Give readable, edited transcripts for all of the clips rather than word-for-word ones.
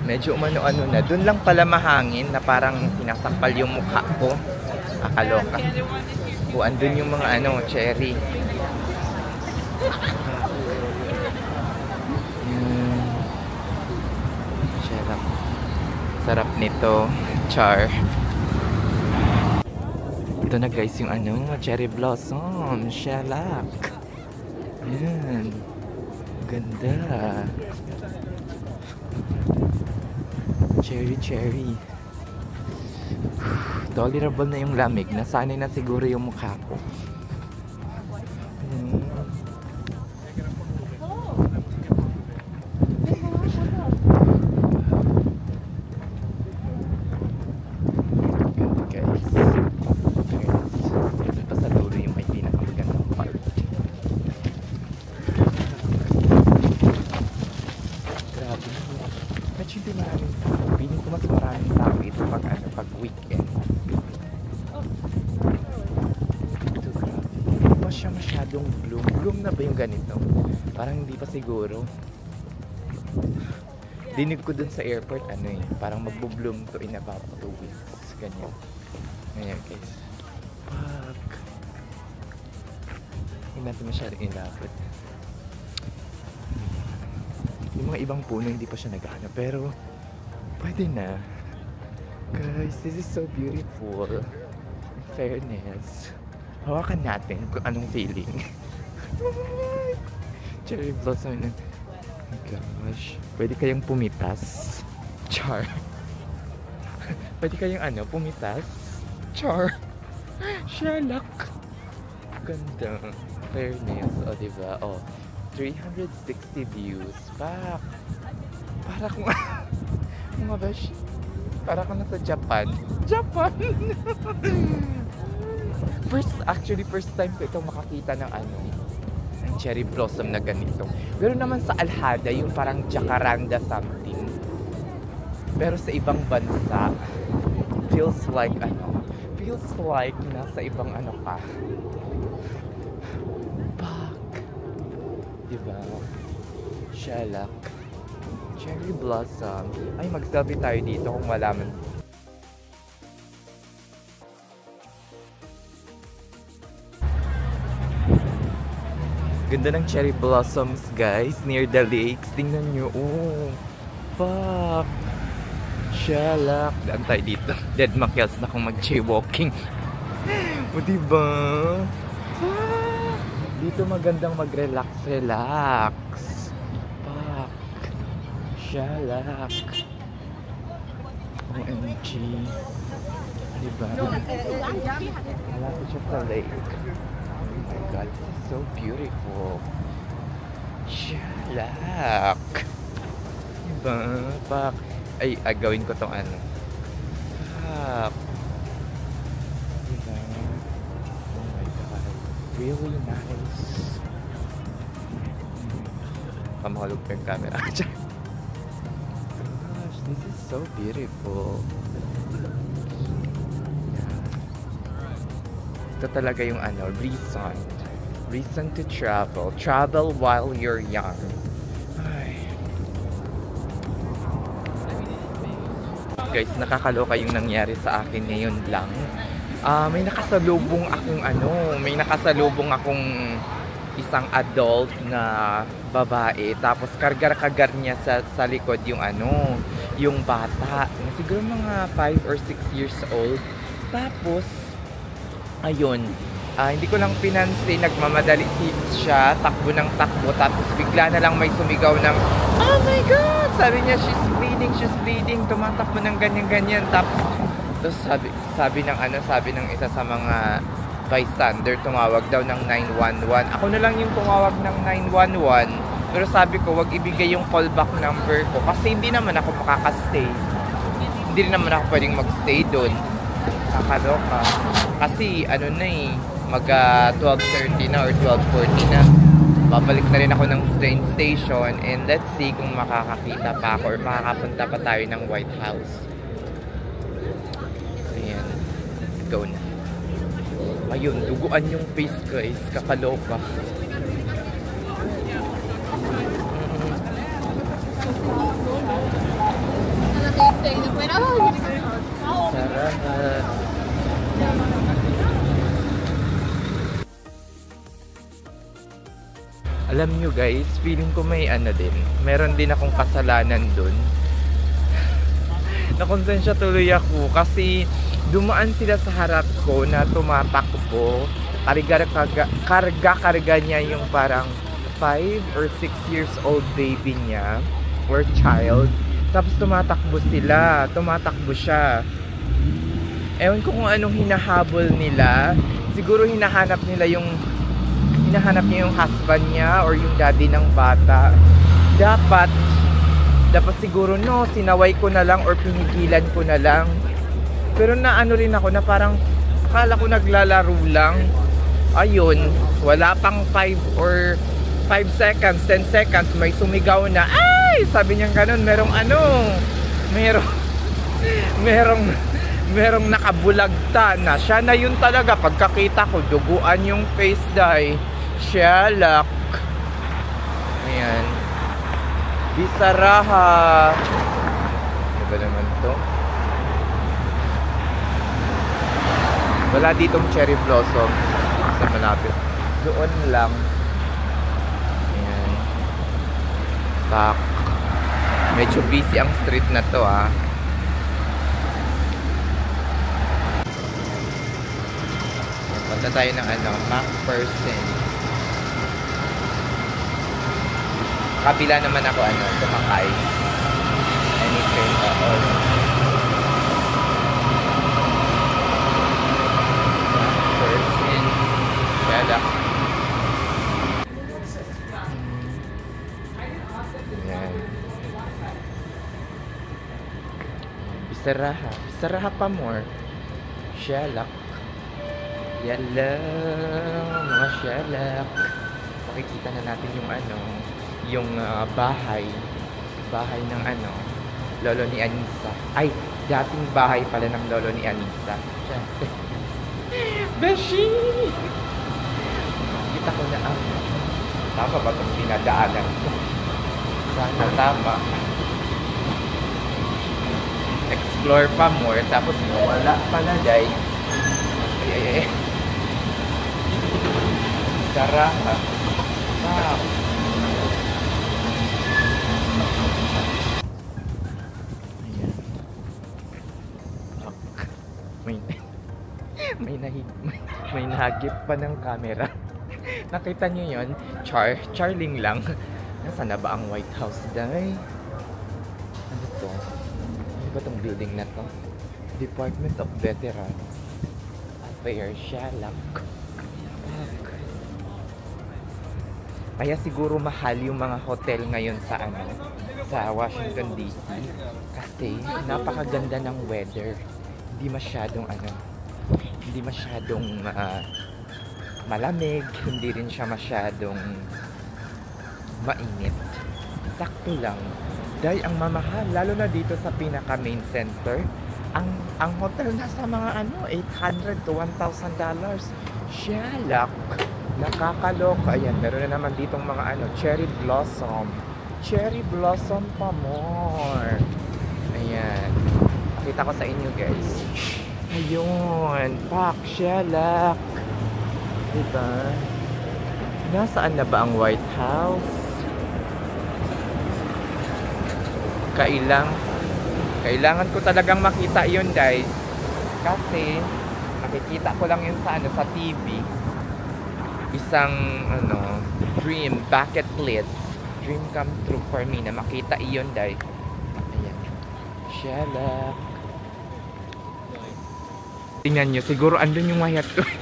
Medyo umano-ano na. Doon lang pala mahangin na parang sinasakal yung mukha ko. Nakakaloka. O, andun yung mga ano, cherry. Sarap. Sarap nito. Char. Ito na guys yung ano, cherry blossom. Shellac. Ayan. Ganda. Cherry. Tolerable na yung lamig. Nasanay na siguro yung mukha ko. Pag weekend. Ito grabe. Hindi pa siya masyadong bloom. Bloom na ba yung ganito? Parang hindi pa siguro. Dinig ko dun sa airport, ano eh. Parang magbo-bloom to in about 2 weeks. Ganyan. Ngayon guys. Fuck. Hindi natin masyadong inabot. Yung mga ibang puno hindi pa siya naghahanap. Pero pwede na. Guys, this is so beautiful. In fairness. Hawakan natin kung anong feeling. Cherry blossom. Oh my gosh. Pwede kayang pumitas. Char. Pwede kayang ano, pumitas. Char. Shellac. Ganda. Fairness. O, diba? O, 360 views. Pak. Para kung mga bash. Para ka na sa Japan. First time ko ito makakita ng ano, ng cherry blossom na ganito. Pero naman sa Alhada, yung parang jacaranda something. Pero sa ibang bansa, feels like nasa ibang ano ka. Fuck. Diba? Shellac. Cherry blossom. Ay, mag-selfie tayo dito kung wala man. Ganda ng cherry blossoms, guys, near the lakes. Tingnan nyo. Oh, fuck. Shellac. Daan tayo dito. Dead makyas na kung mag-jaywalking. O, diba? Fuck. Dito magandang mag-relax. Shellac. OMG. Diba? Malapit siya sa lake. Oh my god, this is so beautiful. Shellac. Diba? Pak. Ay, gawin ko tong ano. Pak. Diba? Oh my god. Really nice. Pamahalog pa yung camera. This is so beautiful. Yeah. Ito talaga yung ano, reason to travel. Travel while you're young. Ay. Guys, nakakaloka yung nangyari sa akin ngayon lang. May nakasalubong akong isang adult na babae, tapos kargar-kagar niya sa likod yung ano, yung bata, siguro mga 5 or 6 years old. Tapos ayun, hindi ko lang pinansin, nagmamadali siya, takbo ng takbo, tapos bigla na lang may sumigaw ng oh my god, sabi niya she's bleeding, tumatakbo ng ganyan-ganyan. Tapos sabi ng isa sa mga bystander, tumawag daw ng 911. Ako na lang yung tumawag ng 911, pero sabi ko wag ibigay yung callback number ko kasi hindi naman ako makakastay, hindi naman ako pwedeng magstay doon. Nakakaloka kasi ano na eh, mag 12:30 na or 12:40 na, babalik na rin ako ng train station, and let's see kung makakakita pa ako or makakapunta pa tayo ng White House. Ayan, let's go na. Ayun, duguan yung face guys, kakaloka. Sarap. Alam nyo guys, feeling ko may ano din. Meron din akong kasalanan dun. Nakonsensya tuloy ako kasi dumaan sila sa harap ko na tumatakbo. Karga niya yung parang 5 or 6 years old baby niya or child. Tapos tumatakbo siya. Ewan ko kung anong hinahabol nila. Siguro hinahanap niya yung husband niya or yung daddy ng bata. Dapat siguro sinaway ko na lang or pinigilan ko na lang. Pero naano rin ako na parang akala ko naglalaro lang. Ayun, wala pang 5 or 5 seconds, 10 seconds, may sumigaw na, ay! Sabi niya ganun, merong nakabulagta na. Siya na yun talaga. Pagkakita ko, duguan yung face dye. Shalak. Ayan. Bisaraha. Ano ba naman to? Wala ditong cherry blossom sa malapit. Doon lang. Ayan. Tak. Medyo busy ang street na to ah. Punta tayo ng McPherson. Kabila naman ako sumakay. Anything all. McPherson. Kaya Bisaraha pa more. Shalak. Yala, mga shalak. Makikita na natin yung bahay ng lolo ni Anissa. Ay, dating bahay pala ng lolo ni Anissa. Beshi! Kita ko na tama ba itong pinadaanan ko? Sana tama. Explore pa more, tapos wala pala day. Ay. Sarap. Wow. May nahagip pa ng camera. Nakita niyo yon? Charling lang. Nasaan na ba ang White House day? Ano to? Ano ba tong building na to? Department of Veterans Affairs. Shalak. Kaya siguro mahal yung mga hotel ngayon sa Washington DC kasi napakaganda ng weather. Hindi masyadong malamig, hindi rin siya masyadong mainit. Sakto lang. Dahil ang mamahal, lalo na dito sa pinaka main center, ang hotel nasa mga $800 to $1,000. Shalak. Nakakaloka. Ayan, meron na naman ditong mga cherry blossom. Cherry blossom pa more. Ayan. Pakita ko sa inyo guys. Ayun. Pak, shalak. Diba? Nasaan na ba ang White House? Kailangan ko talagang makita yun guys. Kasi nakikita ko lang yun sa TV. Isang dream bucket list, dream come true for me na makita iyon dahil ayan, shalak. Tingnan nyo, siguro andun yung White House.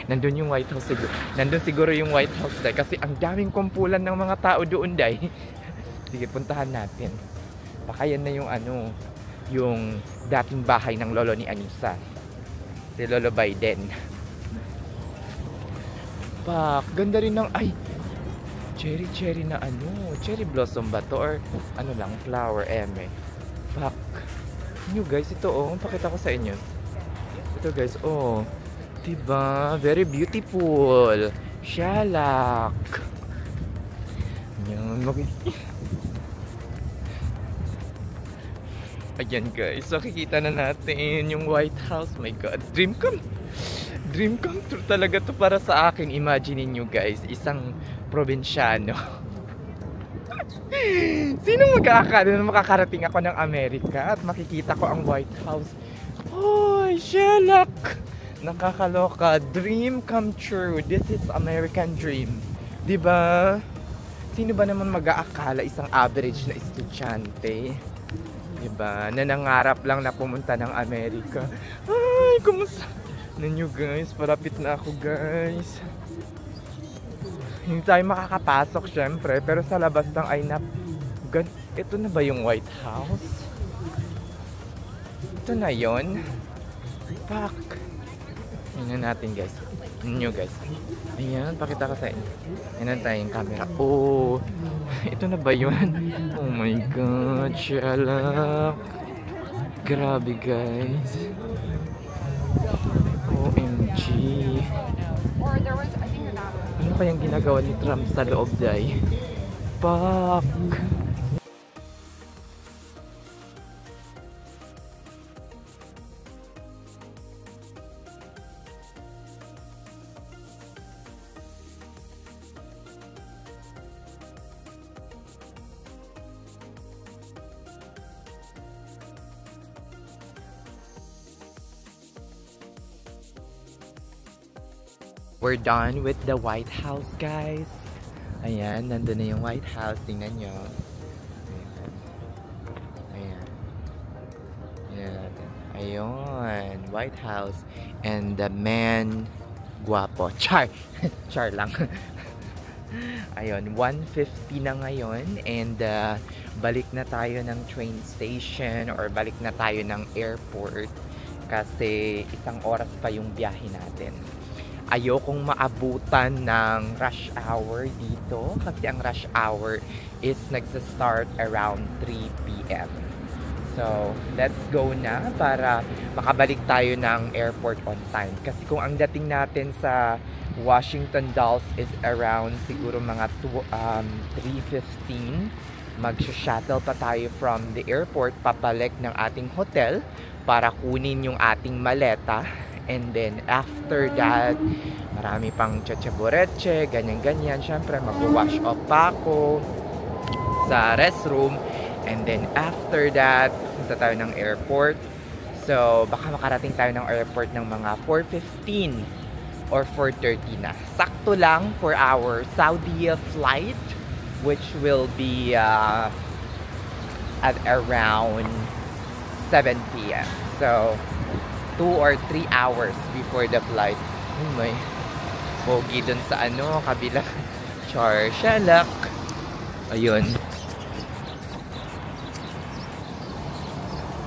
Nandun yung White House siguro. Nandun siguro yung White House dahil kasi ang daming kumpulan ng mga tao doon dahil. Sige, puntahan natin. Baka yan na yung dating bahay ng lolo ni Anissa, si Lolo Biden. Pak, ganda rin ng cherry na cherry blossom ba to or lang flower Pak. Nyo guys, ito pakita ko sa inyo. Ito guys, diba? Very beautiful. Shalak. Yan, Ayan guys, so kikita na natin yung White House. My God, dream come. Dream come true talaga to para sa akin. Imagine niyo guys, isang probinsyano. Sino mag-aakala na makakarating ako ng Amerika at makikita ko ang White House? Hoy, shelak! Nakakaloka. Dream come true. This is American dream. Diba? Sino ba naman mag-aakala isang average na estudyante? Diba? Na nangarap lang na pumunta ng Amerika. Ay, kumusta? Nanyo guys, parapit na ako guys. Hindi tayo makakapasok syempre, pero sa labas lang ay ito na ba yung White House? Ito na yon. Fuck. Tingnan natin guys. Nyo guys. Ayan, pakita ko sa inyo. Ayan tayo yung camera. Oh, ito na ba yun? Oh my God, shalak. Grabe guys. OMG. Ano kayang ginagawa ni Trump sa loob day? Fuck. We're done with the White House, guys. Ayan, nandun na yung White House. Tingnan nyo. Ayan. Ayan. Ayun. White House. And the man, guwapo. Char! Char lang. Ayun, 1:50 na ngayon. And balik na tayo ng train station or balik na tayo ng airport. Kasi isang oras pa yung biyahe natin. Ayokong maabutan ng rush hour dito kasi ang rush hour is nagsa-start around 3 p.m. So, let's go na para makabalik tayo ng airport on time. Kasi kung ang dating natin sa Washington Dulles is around siguro mga 3:15, mag-shuttle pa tayo from the airport papalik ng ating hotel para kunin yung ating maleta. And then, after that, marami pang chachabureche, ganyan-ganyan. Siyempre, mag-wash off pa ako sa restroom. And then, after that, punta tayo ng airport. So, baka makarating tayo ng airport ng mga 4:15 or 4:30 na. Sakto lang for our Saudi flight, which will be at around 7 p.m. So, 2 or 3 hours before the flight. Oh my. Pogi dun sa kabila. Char, shalak. Ayun.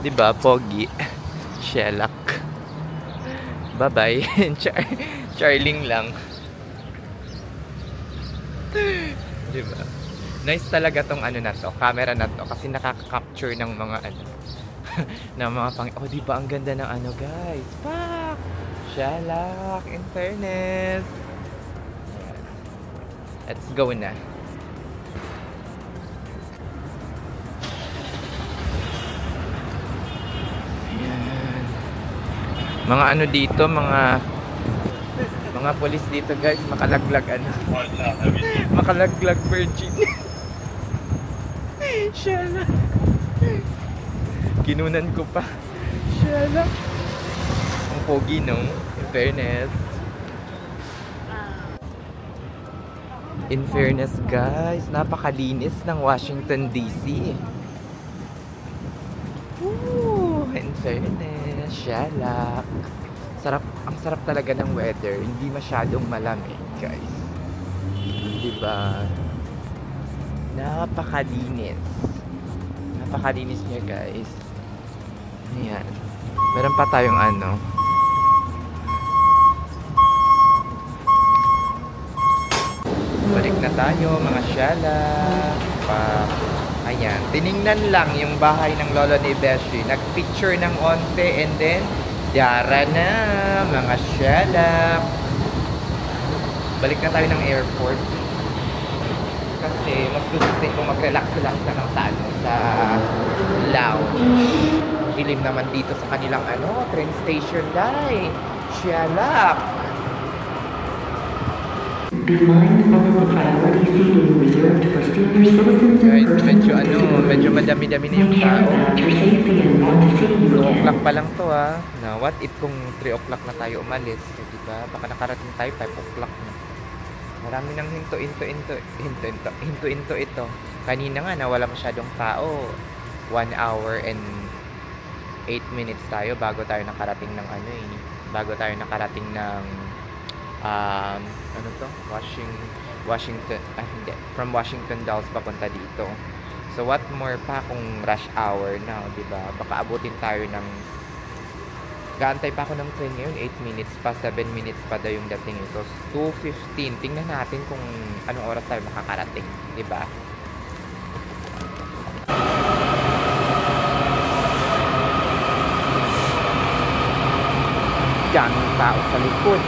Diba, pogi. Shalak. Bye-bye. Charling lang. Diba? Nice talaga tong na to, camera na to. Kasi nakaka-capture ng mga ng mga oh diba ang ganda ng guys, pak, shalak, in fairness. Let's go na. Ayan. Mga dito, mga police dito guys, makalaglag makalaglag virgin. Shalak. Kinunan ko pa. Shala. Ang pogi, no? In fairness. In fairness, guys. Napakalinis ng Washington, D.C. Woo! In fairness. Shala. Ang sarap talaga ng weather. Hindi masyadong malamig, guys. Diba? Napakalinis. Napakalinis niya, guys. Ayan. Meron pa tayong balik na tayo, mga shala. Ayan. Tiningnan lang yung bahay ng lolo ni Beshi. Nagpicture ng onte and then dara na, mga shala. Balik na tayo ng airport. kasi mas gusto ko mag-relax-relax na lang sa ano, sa lounge. Dilim naman dito sa kanilang ano, train station, guys. Shalak. Be mindful of the priority seating reserved for senior citizens and Guys, medyo madami-dami na yung tao. 2 o'clock pa lang to na what if kung 3 o'clock na tayo umalis, diba? Baka nakarating tayo 5 o'clock na. Marami nang hinto ito. Kanina nga nawala masyadong tao. 1 hour and 8 minutes tayo bago tayo nakarating ng nakarating ng ano to? Washington, hindi. From Washington Dallas papunta dito. So what more pa kung rush hour na, di ba? Baka abutin tayo ng gaantay pa ako ng train ngayon, 8 minutes pa, 7 minutes pa daw yung dating ito. 2:15. Tingnan natin kung anong oras tayo makakarating, di ba? Daming tao sa likod.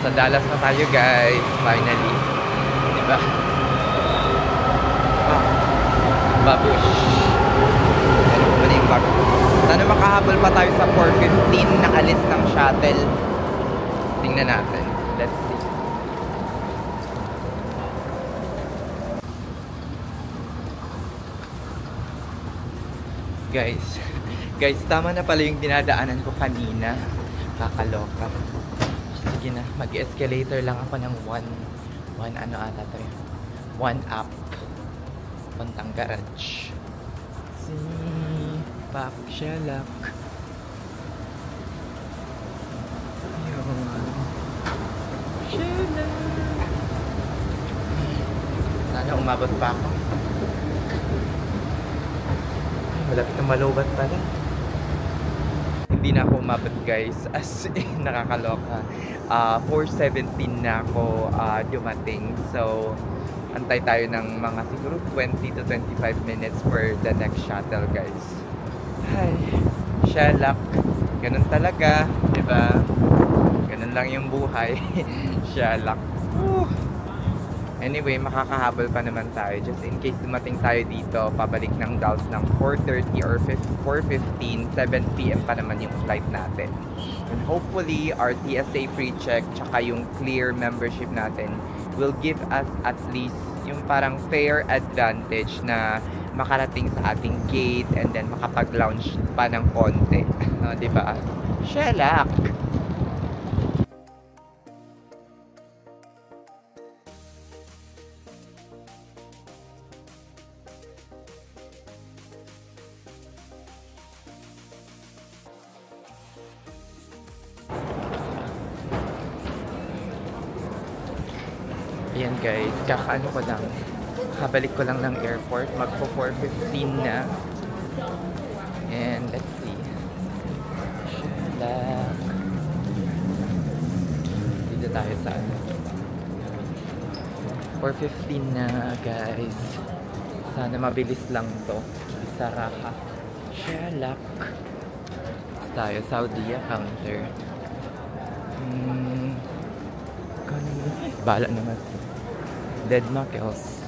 Sa Dallas na tayo, guys. Finally. Diba? Babush. Ano ba na yung bag? Sana makahabol pa tayo sa 4:15 na alis ng shuttle. Tingnan natin. Let's see. Guys, tama na pala yung dinadaanan ko kanina. Kakaloka. Sige na, mag-escalator lang ako ng 1 up. Puntang garage. See, back shalak. Sana umabot pa ako. Malapit na malobat pala. Hindi na ako umabot, guys. As in, nakakaloka. 4:17 na ako dumating. So, antay tayo ng mga siguro 20 to 25 minutes for the next shuttle, guys. Ay, shalak. Ganun talaga, diba? Ganun lang yung buhay. Shalak. Anyway, makakahabol pa naman tayo. Just in case dumating tayo dito, pabalik ng Dallas ng 4:30 or 4:15, 7 PM pa naman yung flight natin. And hopefully, our TSA pre-check tsaka yung clear membership natin will give us at least yung parang fair advantage na makarating sa ating gate and then makapag-lounge pa ng konti. Diba? Shalak! Ayan, guys, kakaano ko lang, kabalik ko lang ng airport, magpo 4:15 na, and let's see, shalak, dito tayo sa ano, 4:15 na, guys, sana mabilis lang to, Isaraha, shalak, tayo, Saudiya counter, bala naman. Dead Makels.